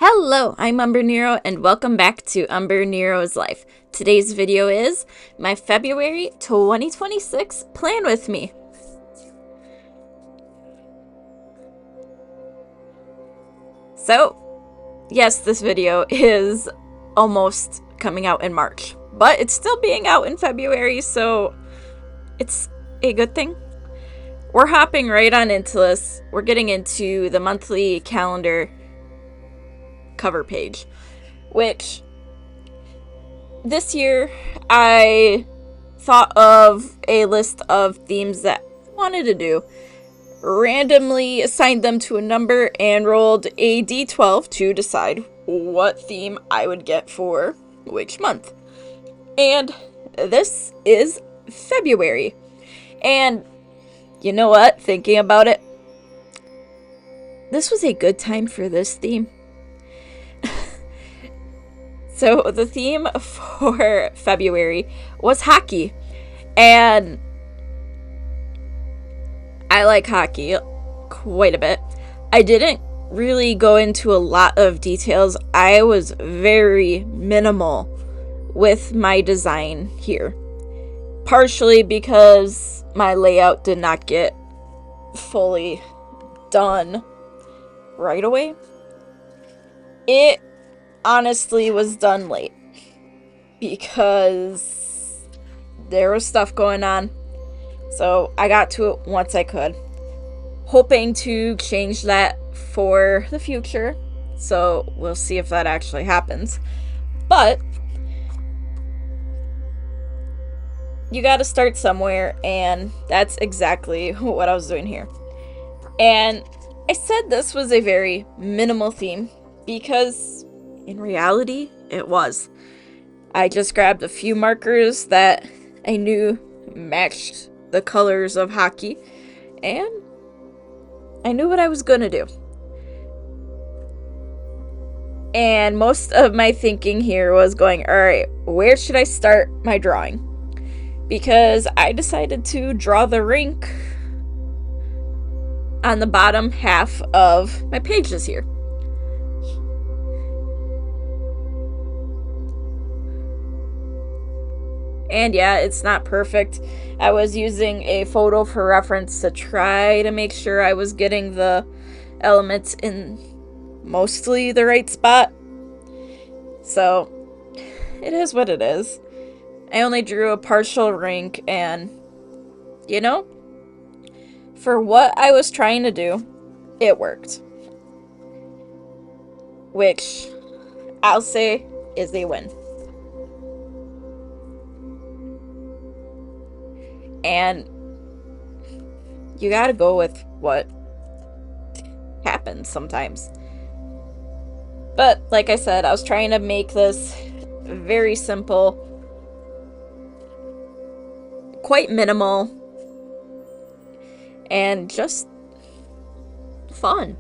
Hello, I'm Umbrenero and welcome back to Umbrenero's Life. Today's video is my February 2026 plan with me. So, yes, this video is almost coming out in March, but it's still being out in February, so it's a good thing. We're hopping right on into this. We're getting into the monthly calendar cover page, which this year I thought of a list of themes that I wanted to do, randomly assigned them to a number, and rolled a d12 to decide what theme I would get for which month. And this is February. And you know what? Thinking about it, this was a good time for this theme. So the theme for February was hockey, and I like hockey quite a bit. I didn't really go into a lot of details. I was very minimal with my design here, partially because my layout did not get fully done right away. It honestly was done late because there was stuff going on, so I got to it once I could, hoping to change that for the future, so we'll see if that actually happens. But you gotta start somewhere, and that's exactly what I was doing here. And I said this was a very minimal theme because in reality, it was. I just grabbed a few markers that I knew matched the colors of hockey, and I knew what I was gonna do. And most of my thinking here was going, alright, where should I start my drawing? Because I decided to draw the rink on the bottom half of my pages here. And yeah, it's not perfect. I was using a photo for reference to try to make sure I was getting the elements in mostly the right spot. So, it is what it is. I only drew a partial rink, and, you know, for what I was trying to do, it worked. Which, I'll say, is a win. And you gotta go with what happens sometimes. But like I said, I was trying to make this very simple, quite minimal, and just fun.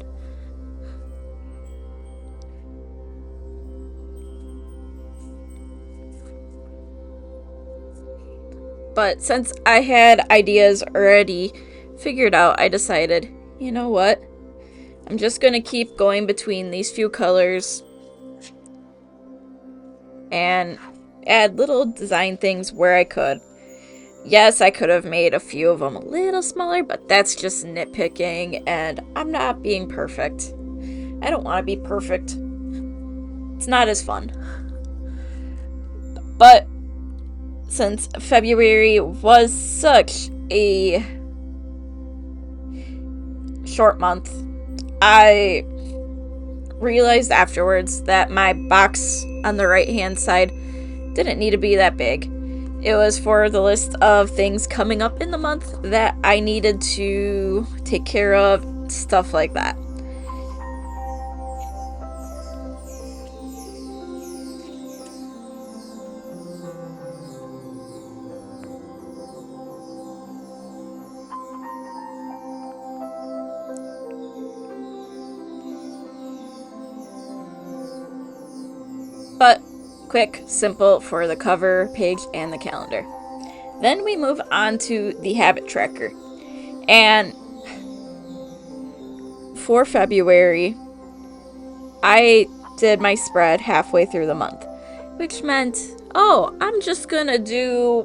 But since I had ideas already figured out, I decided, you know what? I'm just going to keep going between these few colors and add little design things where I could. Yes, I could have made a few of them a little smaller, but that's just nitpicking, and I'm not being perfect. I don't want to be perfect. It's not as fun. But since February was such a short month, I realized afterwards that my box on the right-hand side didn't need to be that big. It was for the list of things coming up in the month that I needed to take care of, stuff like that. But quick, simple for the cover page and the calendar. Then we move on to the habit tracker. And for February, I did my spread halfway through the month, which meant, oh, I'm just gonna do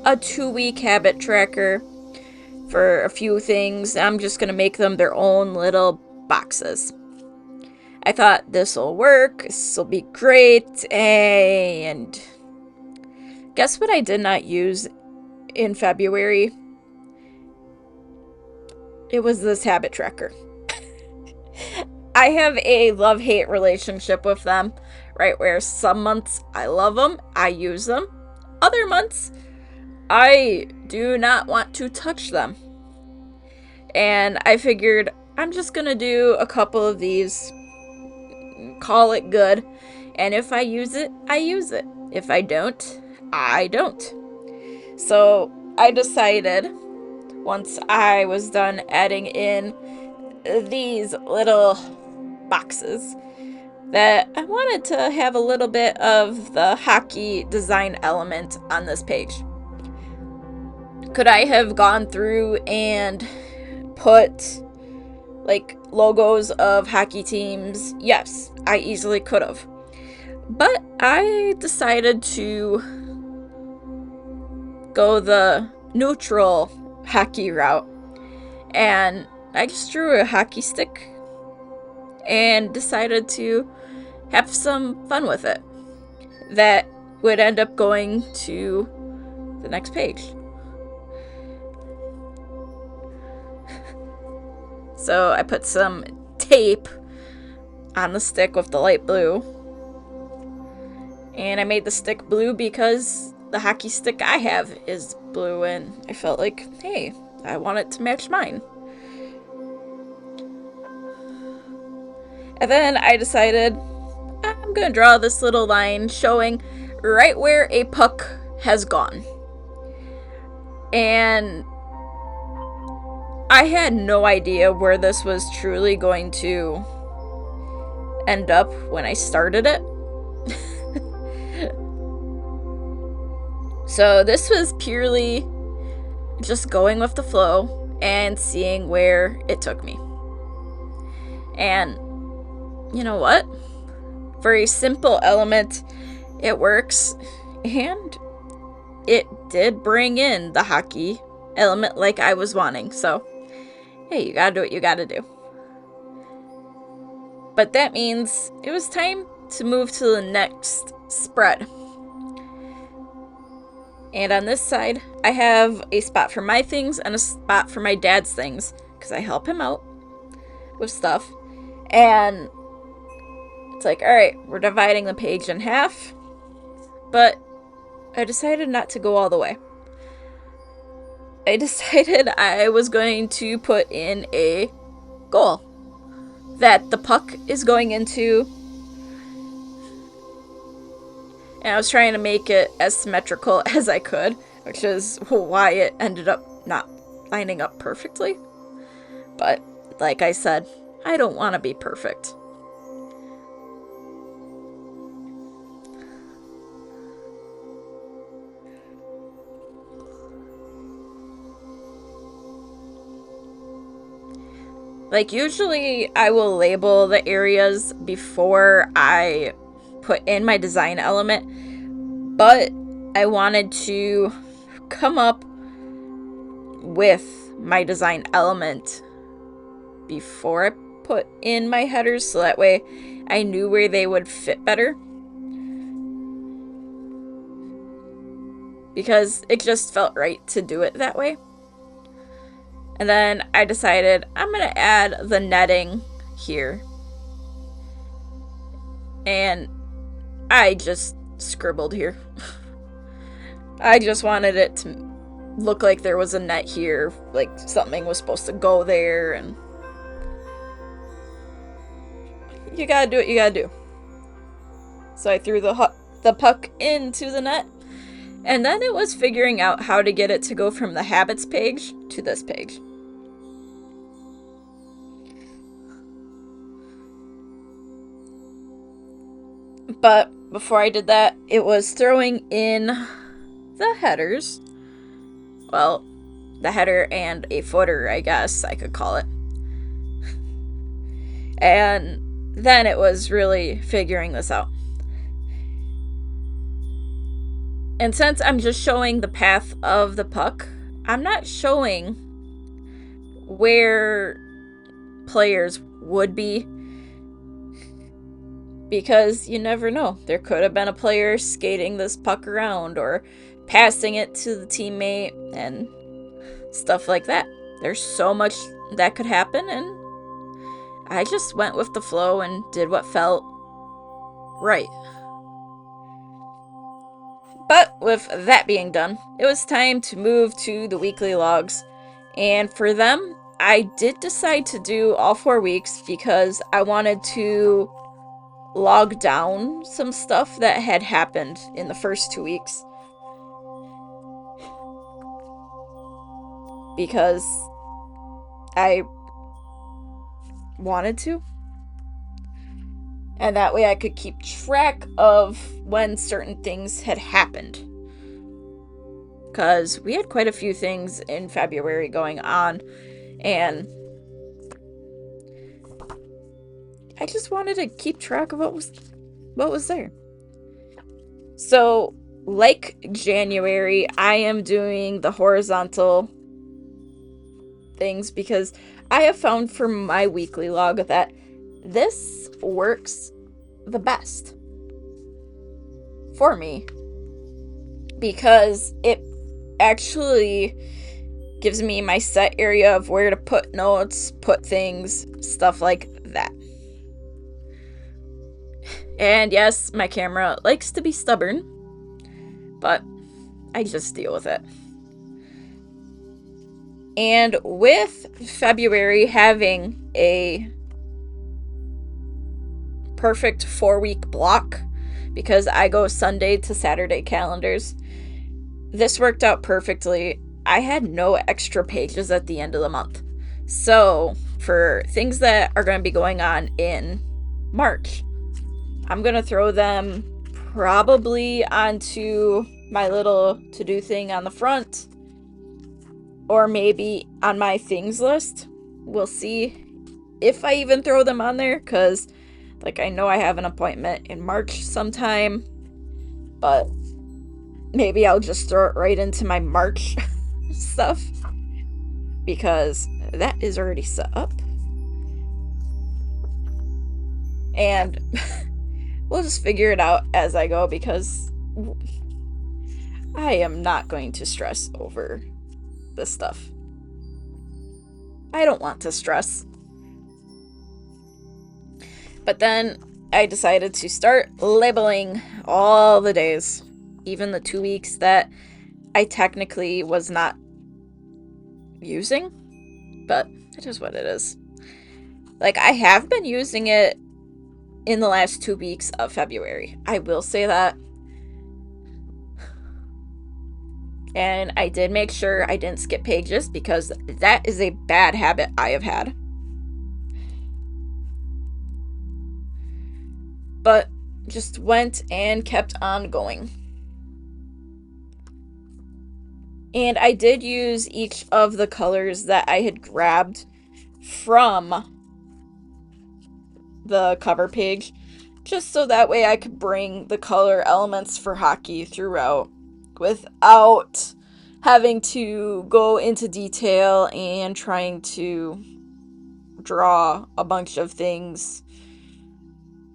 a 2-week habit tracker for a few things. I'm just gonna make them their own little boxes. I thought this'll work, this'll be great, and guess what I did not use in February? It was this habit tracker. I have a love-hate relationship with them, right? Where some months I love them, I use them. Other months, I do not want to touch them. And I figured I'm just gonna do a couple of these, call it good. And if I use it, I use it. If I don't, I don't. So I decided, once I was done adding in these little boxes, that I wanted to have a little bit of the hockey design element on this page. Could I have gone through and put like logos of hockey teams? Yes, I easily could have. But I decided to go the neutral hockey route, and I just drew a hockey stick and decided to have some fun with it. That would end up going to the next page. So I put some tape on the stick with the light blue, and I made the stick blue because the hockey stick I have is blue, and I felt like, hey, I want it to match mine. And then I decided I'm gonna draw this little line showing right where a puck has gone. And I had no idea where this was truly going to end up when I started it. So this was purely just going with the flow and seeing where it took me. And you know what? For a simple element, it works, and it did bring in the hockey element like I was wanting. So, hey, you gotta do what you gotta do. But that means it was time to move to the next spread. And on this side, I have a spot for my things and a spot for my dad's things, because I help him out with stuff. And it's like, alright, we're dividing the page in half, but I decided not to go all the way. I decided I was going to put in a goal that the puck is going into, and I was trying to make it as symmetrical as I could, which is why it ended up not lining up perfectly. But like I said, I don't want to be perfect. Like, usually I will label the areas before I put in my design element, but I wanted to come up with my design element before I put in my headers, so that way I knew where they would fit better. Because it just felt right to do it that way. And then I decided I'm going to add the netting here. And I just scribbled here. I just wanted it to look like there was a net here, like something was supposed to go there, and you gotta do what you gotta do. So I threw the puck into the net, and then it was figuring out how to get it to go from the habits page to this page. But before I did that, it was throwing in the headers. Well, the header and a footer, I guess I could call it. And then it was really figuring this out. And since I'm just showing the path of the puck, I'm not showing where players would be, because you never know. There could have been a player skating this puck around or passing it to the teammate and stuff like that. There's so much that could happen, and I just went with the flow and did what felt right. But with that being done, it was time to move to the weekly logs. And for them, I did decide to do all 4 weeks because I wanted to log down some stuff that had happened in the first 2 weeks. Because I wanted to. And that way I could keep track of when certain things had happened. Because we had quite a few things in February going on, and I just wanted to keep track of what was there. So, like January, I am doing the horizontal things because I have found for my weekly log that this works the best for me, because it actually gives me my set area of where to put notes, put things, stuff like that. And yes, my camera likes to be stubborn, but I just deal with it. And with February having a perfect 4-week block, because I go Sunday to Saturday calendars, this worked out perfectly. I had no extra pages at the end of the month. So, for things that are going to be going on in March, I'm going to throw them probably onto my little to-do thing on the front, or maybe on my things list. We'll see if I even throw them on there, because like I know I have an appointment in March sometime, but maybe I'll just throw it right into my March stuff, because that is already set up. And we'll just figure it out as I go, because I am not going to stress over this stuff. I don't want to stress. But then I decided to start labeling all the days, even the 2 weeks that I technically was not using, but it is what it is. Like, I have been using it in the last 2 weeks of February. I will say that. And I did make sure I didn't skip pages, because that is a bad habit I have had. But just went and kept on going. And I did use each of the colors that I had grabbed from the cover page, just so that way I could bring the color elements for hockey throughout without having to go into detail and trying to draw a bunch of things,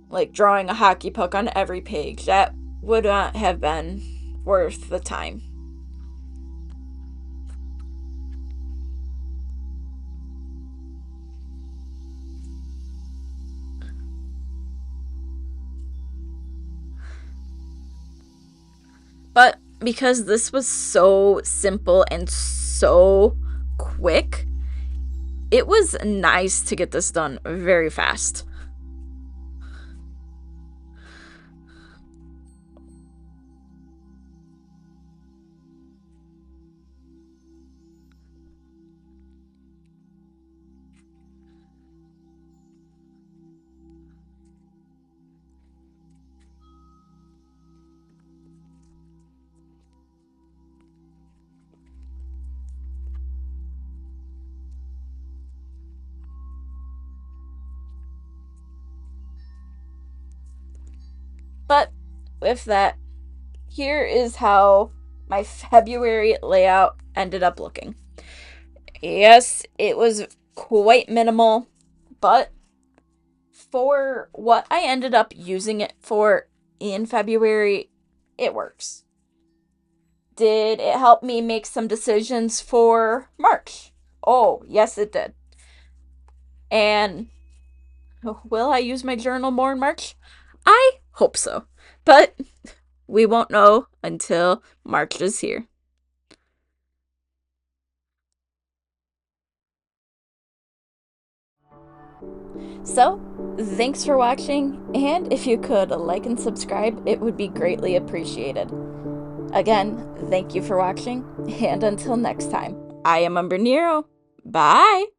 like drawing a hockey puck on every page. That would not have been worth the time. But because this was so simple and so quick, it was nice to get this done very fast. But with that, here is how my February layout ended up looking. Yes, it was quite minimal, but for what I ended up using it for in February, it works. Did it help me make some decisions for March? Oh, yes, it did. And will I use my journal more in March? I hope so. But we won't know until March is here. So, thanks for watching, and if you could like and subscribe, it would be greatly appreciated. Again, thank you for watching, and until next time, I am Umbrenero. Bye!